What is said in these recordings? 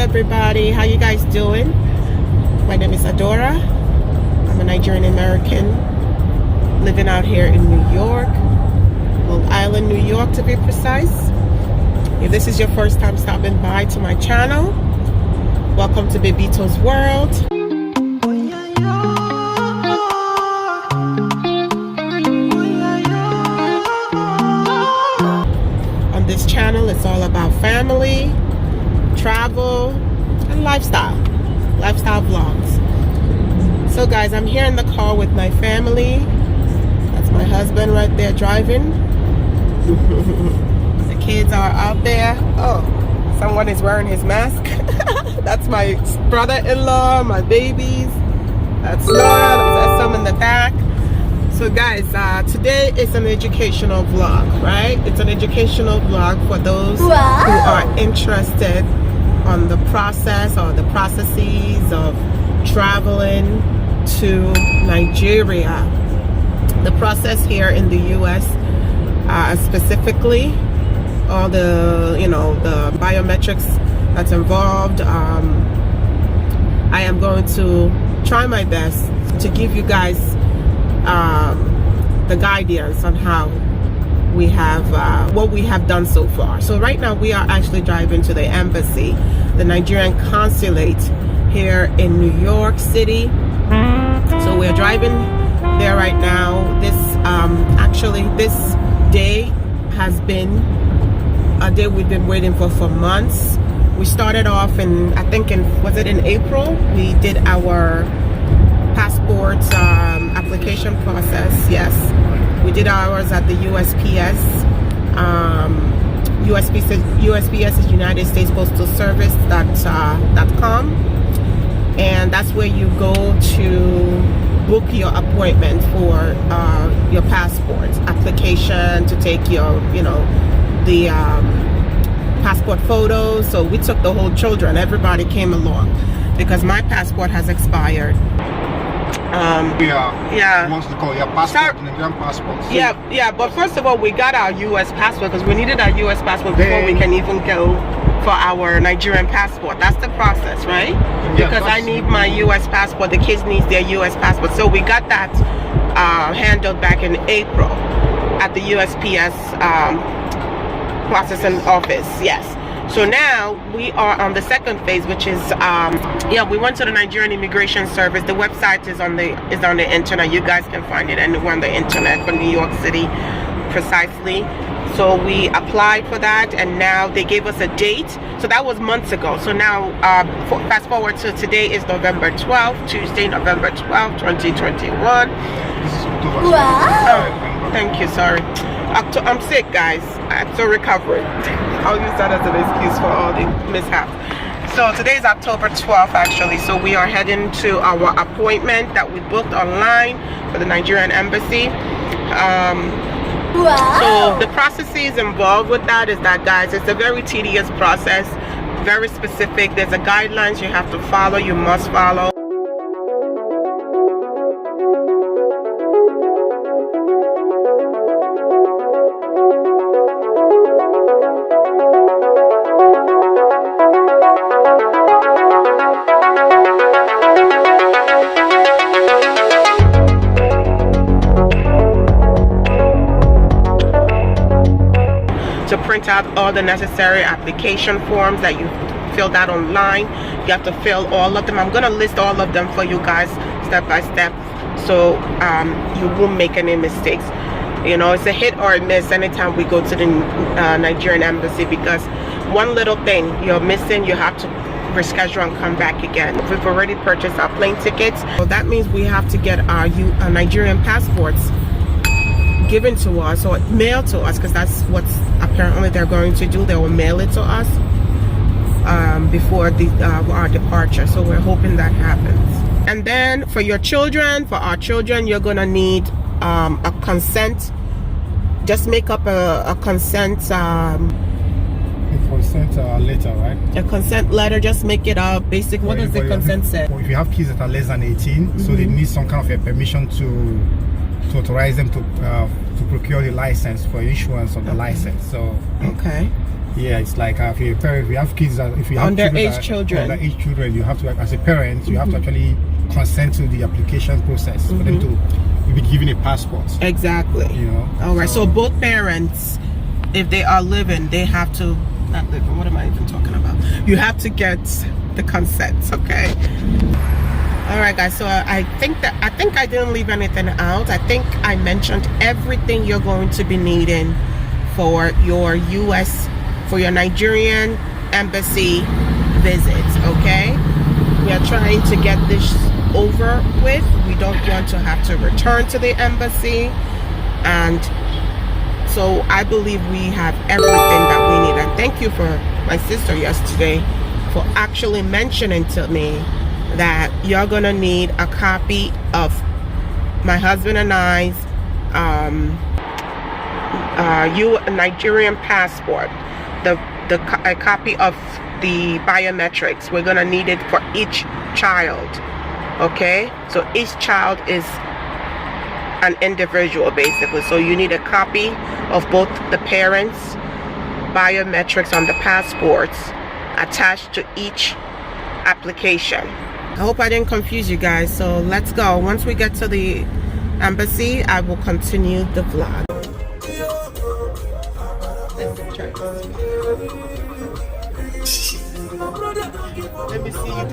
everybody, how you guys doing? My name is Adora. I'm a Nigerian American living out here in New York, Long Island, New York to be precise. If this is your first time stopping by to my channel, welcome to Babito's World. On this channel, it's all about family, travel, and lifestyle vlogs. So guys, I'm here in the car with my family. That's my husband right there driving. The kids are out there. Oh, someone is wearing his mask. That's my brother-in-law, my babies. That's Laura, that's some in the back. So guys, today is an educational vlog, right? It's an educational vlog for those who are interested on the process or the processes of traveling to Nigeria. The process here in the US, specifically all the the biometrics that's involved. I am going to try my best to give you guys the guidance on how we have what we have done so far. So right now we are actually driving to the embassy, the Nigerian Consulate here in New York City. So we're driving there right now. This this day has been a day we've been waiting for months. We started off in, I think was it in April? We did our passport application process. Yes, we did ours at the USPS. USPS is United States Postal Service .com, and that's where you go to book your appointment for your passport application, to take your the passport photos. So we took the whole children, everybody came along because my passport has expired. Wants to call your passport, Nigerian passport. So yeah, but first of all, we got our US passport because we needed our US passport before we can even go for our Nigerian passport. That's the process, right? Because I need my US passport, the kids need their US passport. So we got that handled back in April at the USPS processing office. Yes. So now we are on the second phase, which is we went to the Nigerian Immigration Service. The website is on the internet. You guys can find it anywhere on the internet for New York City precisely. So we applied for that, and now they gave us a date. So that was months ago. So now fast forward to today is November 12th, Tuesday, November 12th, 2021. this is October. Oh, thank you, sorry. I'm sick, guys. I'm still recovering. I'll use that as an excuse for all the mishaps. So today is October 12th actually. So we are heading to our appointment that we booked online for the Nigerian embassy. So the processes involved with that is that, guys, it's a very tedious process, very specific. There's a guidelines you have to follow, you must follow. To print out all the necessary application forms that you filled out online. You have to fill all of them. I'm going to list all of them for you guys step by step, so you won't make any mistakes. It's a hit or a miss anytime we go to the Nigerian embassy, because one little thing you're missing, you have to reschedule and come back again. We've already purchased our plane tickets, so that means we have to get our Nigerian passports given to us or mailed to us, because that's what apparently they're going to do. They will mail it to us before our departure. So we're hoping that happens. And then for your children, for our children, you're gonna need a consent. Just make up a consent letter, right? A consent letter. Just make it up. Basic. What does the consent say? If you have kids that are less than 18, so they need some kind of a permission to authorize them to procure the license for issuance of the license. So Okay. yeah, it's like if you're a parent, if you have kids, if you have Underage children. underage children, you have to, as a parent, you have to actually consent to the application process for them to be given a passport. Exactly. You know. All right. So both parents, if they are living, they have to not living. What am I even talking about? You have to get the consent. Okay. All right, guys. So I think I didn't leave anything out. I think I mentioned everything you're going to be needing for your for your Nigerian embassy visits. Okay. We are trying to get this over with. We don't want to have to return to the embassy, and so I believe we have everything that we need. And thank you for my sister yesterday for actually mentioning to me that you're gonna need a copy of my husband and I's Nigerian passport, a copy of the biometrics. We're gonna need it for each child. Okay, so each child is an individual basically, so you need a copy of both the parents' biometrics on the passports attached to each application. I hope I didn't confuse you guys, so let's go. Once we get to the embassy, I will continue the vlog. Let me see you.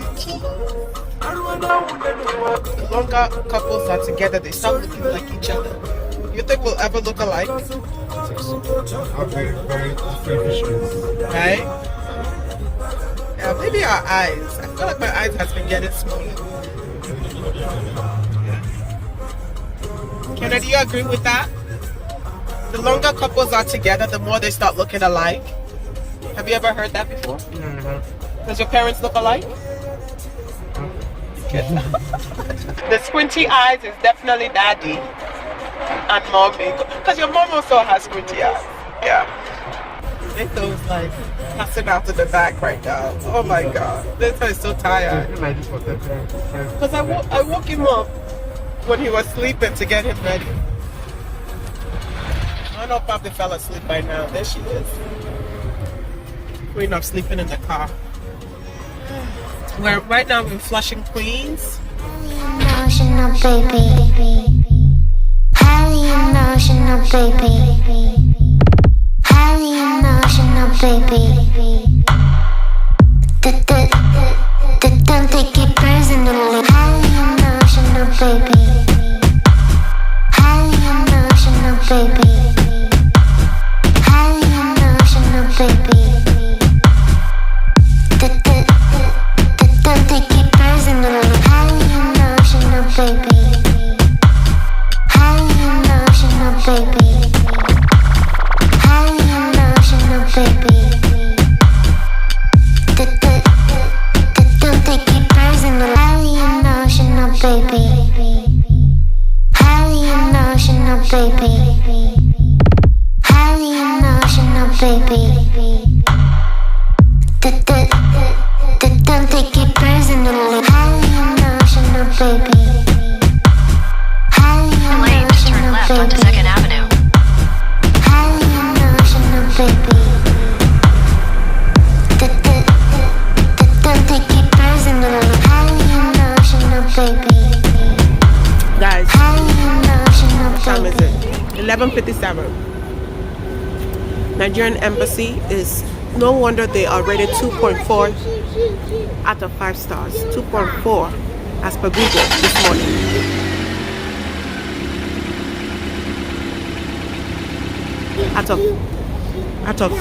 The longer couples are together, they start looking like each other. You think we'll ever look alike? Very, very different issues. Right? Yeah, maybe our eyes. I feel like my eyes has been getting smaller. Kenna, do you agree with that? The longer couples are together, the more they start looking alike. Have you ever heard that before? Does your parents look alike? The squinty eyes is definitely daddy and mommy, because your mom also has squinty eyes. Yeah. Those like passing out to the back right now. Oh my god, this is so tired. Because I woke him up when he was sleeping to get him ready. I know Poppy fell asleep by now. There she is. Queen of sleeping in the car. We're right now in Flushing, Queens. Emotional baby, highly emotional baby, highly emotional baby. Don't take it personally. Highly emotional baby, highly emotional baby, highly emotional baby. Don't take it personally. Highly emotional baby, highly emotional baby, highly emotional baby. Don't take it personally. Highly emotional baby, highly emotional baby, highly emotional baby. Don't take it personally. Highly emotional baby, highly emotional baby, Second Avenue. highly emotional baby. Don't take it personally. Highly emotional baby, Guys, highly emotional what time is baby. it? 11:57. Nigerian embassy is, no wonder they are rated 2.4 out of 5 stars. 2.4 as per Google this morning. Out of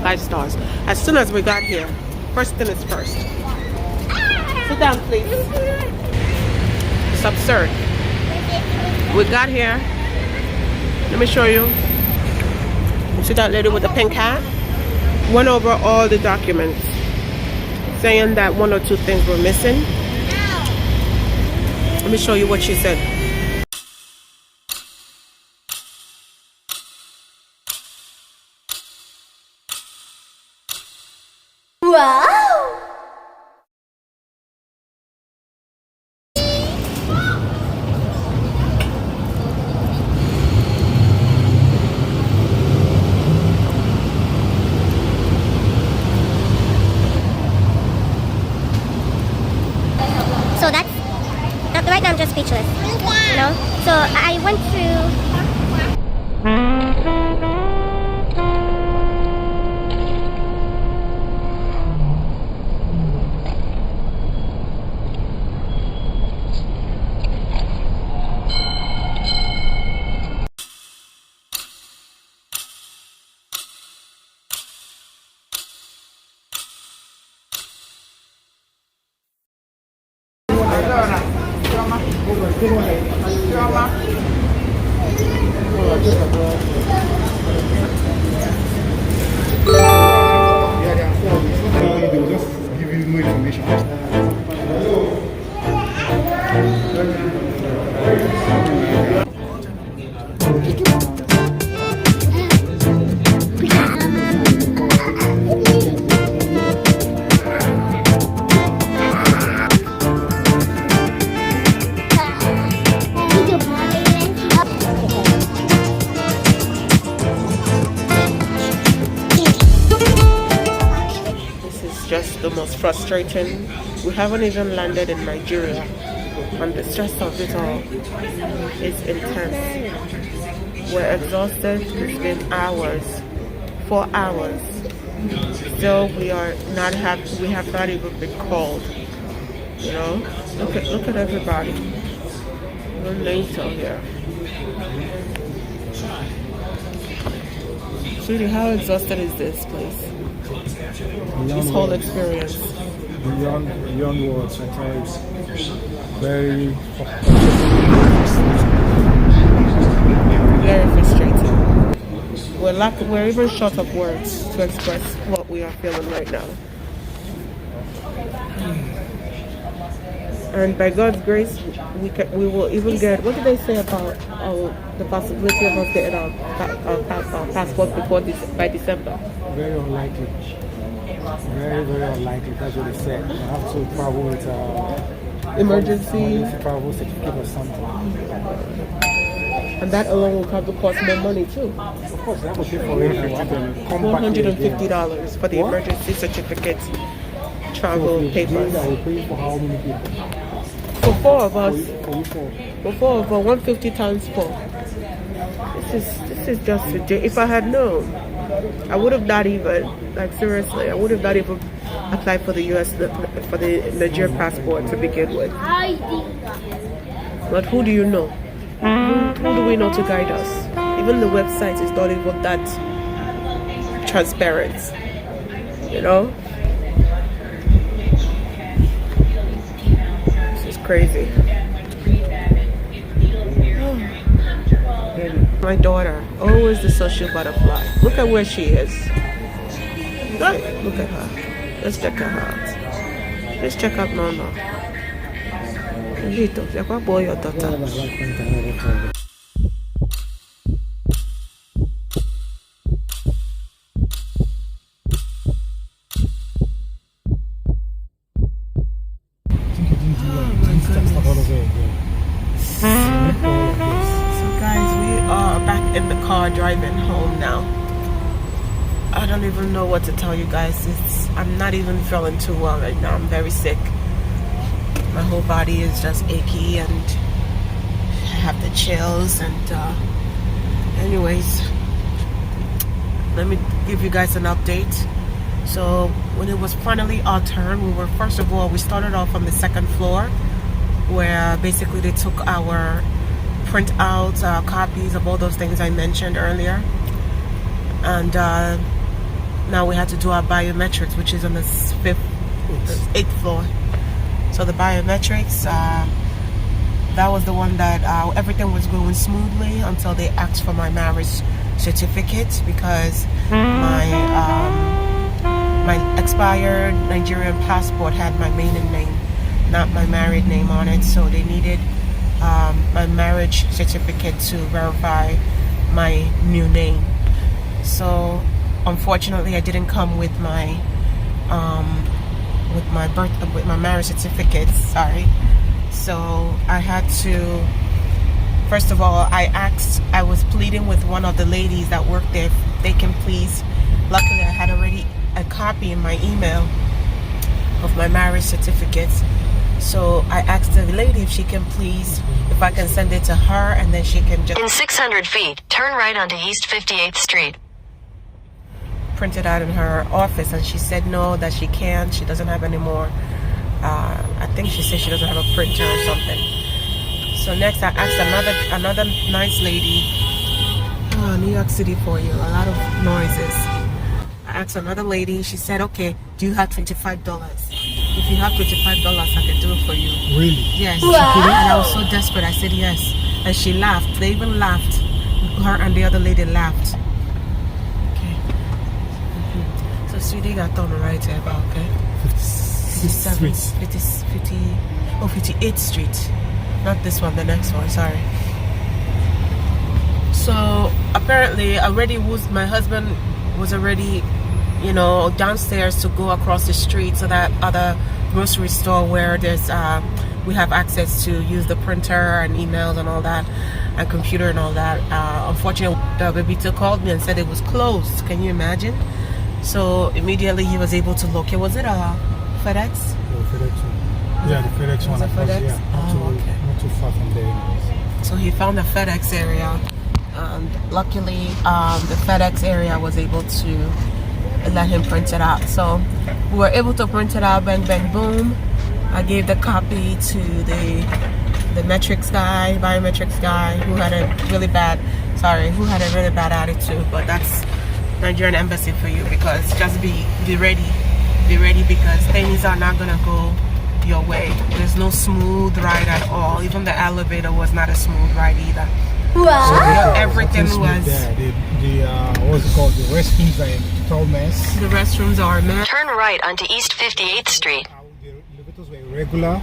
5 stars. As soon as we got here, first thing is first. Sit down, please. It's absurd. We got here. Let me show you. You see that lady with the pink hat? Went over all the documents, saying that 1 or 2 things were missing. Let me show you what she said. Wow! So I went to They will just give you more information. Just the most frustrating. We haven't even landed in Nigeria, and the stress of it all is intense. We're exhausted. It's been hours, 4 hours. Still, we have not even been called. You know, look at everybody. Even later here. Sweetie, how exhausted is this place? This whole experience. Beyond words, at times. Very frustrating. We're even short of words to express what we are feeling right now. And by God's grace, we will even get. What did they say about the possibility of us getting our passport by December? very unlikely. Very unlikely. That's what they said. You have to travel with emergency travel certificate or something. And that alone will probably cost more money too. Of course, that would pay for it. $450 for the emergency certificate travel papers. That will pay for how many people? For 4 of us. For 4 of us, 150 times 4. This is just ridiculous. If I had known, I would have not even, like seriously, I would have not even applied for the for the Nigerian passport to begin with. But who do you know? Who do we know to guide us? Even the website is not even that transparent, you know? This is crazy. My daughter, always the social butterfly. Look at where she is. Look at her. Let's check her out. Let's check out Mama. Babito, ya kwa boy your daughter. In the car driving home now. I don't even know what to tell you guys. I'm not even feeling too well right now. I'm very sick. My whole body is just achy and I have the chills and anyways, let me give you guys an update. So when it was finally our turn, we started off on the 2nd floor where basically they took our print out copies of all those things I mentioned earlier, and now we had to do our biometrics, which is on the 8th floor. So the biometrics, that was the one that everything was going smoothly until they asked for my marriage certificate, because my expired Nigerian passport had my maiden name, not my married name on it, so they needed my marriage certificate to verify my new name. So unfortunately I didn't come with my marriage certificate, sorry. So I had to, first of all, I was pleading with one of the ladies that worked there if they can please, luckily I had already a copy in my email of my marriage certificate. So I asked the lady if she can please, if I can send it to her, and then she can just... In 600 feet, turn right onto East 58th Street. Print it out in her office, and she said no, that she can't. She doesn't have any more. I think she said she doesn't have a printer or something. So next I asked another nice lady. Oh, New York City for you, a lot of noises. I asked another lady. She said, okay, do you have $25? If you have $25, I can do it for you. Really? Yes. And I was so desperate. I said yes. And she laughed. They even laughed. Her and the other lady laughed. Okay. So sweetie got on the right here, okay? 58th Street. Not this one, the next one, sorry. So apparently my husband was already, you know, downstairs to go across the street to that other grocery store where there's we have access to use the printer and emails and all that, and computer and all that. Unfortunately, the Babito called me and said it was closed. Can you imagine? So immediately he was able to locate. Was it a FedEx? FedEx. Yeah, the FedEx one. FedEx? Not too far from there. So he found the FedEx area, and luckily the FedEx area was able to let him print it out. So we were able to print it out, bang bang boom. I gave the copy to the Biometrics guy who had a really bad attitude. But that's Nigerian embassy for you, because just be ready because things are not gonna go your way. There's no smooth ride at all. Even the elevator was not a smooth ride either. Wow. So everything was... The what's it called? The restrooms are a total mess. The restrooms are a mess. Turn right onto East 58th Street. The elevators were irregular.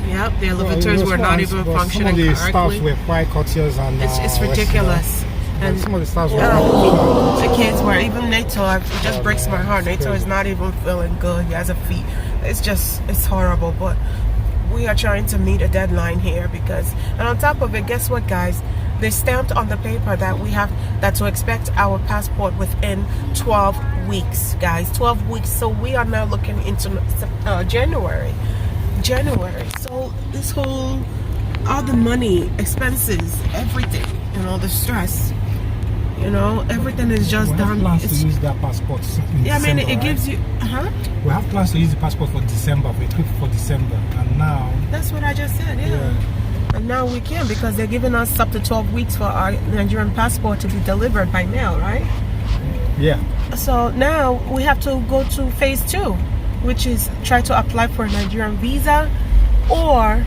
Yep, the elevators were not even functioning correctly. Some of the correctly. staffs were quite courteous and It's ridiculous. And some of the staffs were the kids were, even Nato, it just breaks my heart. Nato is not even feeling good. He has a feet. It's horrible, but we are trying to meet a deadline here and on top of it, guess what, guys? They stamped on the paper that to expect our passport within 12 weeks, guys. 12 weeks. So we are now looking into January. So this whole, all the money, expenses, everything, and all the stress, you know, everything is just we done. have plans to use that passport in Yeah, I mean, December, it gives you, We have plans to use the passport for December, for a trip for December, and now... That's what I just said, yeah. And now we can, because they're giving us up to 12 weeks for our Nigerian passport to be delivered by mail, right? Yeah. So now we have to go to phase 2, which is try to apply for a Nigerian visa or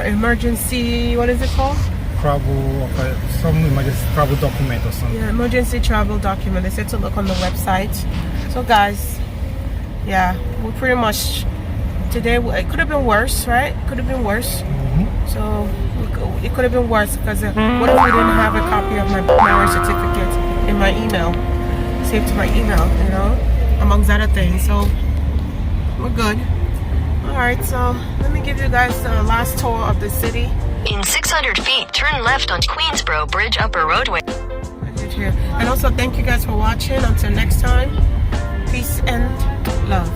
emergency, what is it called? Some emergency travel document or something. Yeah, emergency travel document. They said to look on the website. So guys, yeah, we pretty much, today, it could have been worse, right? Could have been worse. So it could have been worse, because what if we didn't have a copy of my marriage certificate in my email, saved to my email, you know, amongst other things. So we're good. All right, so let me give you guys the last tour of the city. In 600 feet, turn left on Queensboro Bridge Upper Roadway. And also thank you guys for watching. Until next time, peace and love.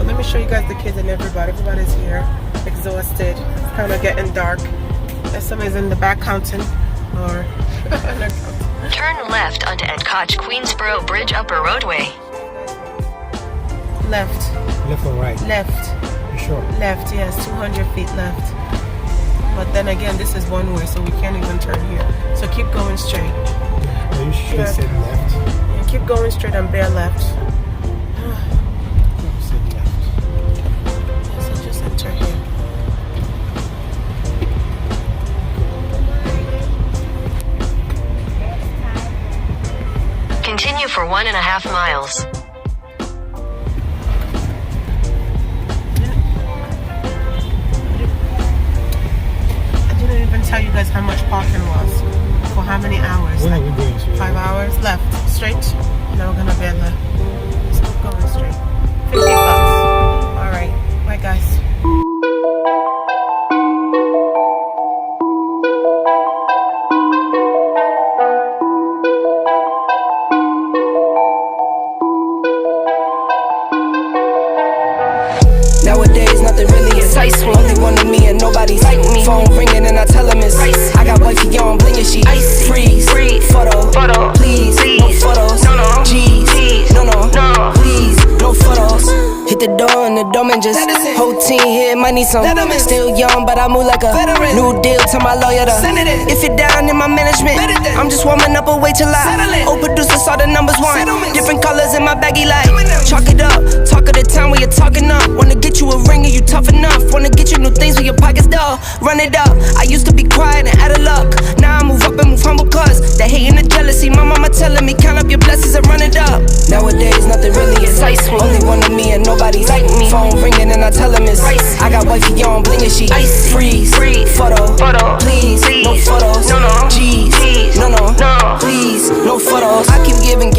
Let me show you guys the kids and everybody's here, exhausted. It's kind of getting dark. Somebody's in the back counting, or Turn left onto Edcotch Queensboro Bridge Upper Roadway. Left Left or right? left You sure? left, yes, 200 feet left. But then again, this is one way, so we can't even turn here. So keep going straight. Are you sure Yeah. you said left? Yeah, keep going straight and bear left. You said left. So just enter here. Continue for 1.5 miles. Tell you guys how much parking was for how many hours. Where are we going to? 5 hours left, straight. Now we're gonna be left. Let's keep going straight. $50. All right, bye guys. Nowadays, nothing really is to my lawyer to send it in. If you're down in my management, I'm just warming up, wait till I old producer saw the numbers one. Different colors in my baggy light. Chalk it up, talk of the town where you're talking up. Wanna get you a ring and you tough enough. Wanna get you new things with your pockets dull. Run it up. I used to be quiet and out of luck. Now I move up and move humble cause the hate and the jealousy. My mama telling me count up your blessings and run it up. Nowadays nothing really excites me. Only one of me and nobody's like me. Phone ringing and I tell him it's ice. I got wifey on blingin' she ice. Freeze, photo, please, no photos. No, G's, no, please, no photos. I keep giving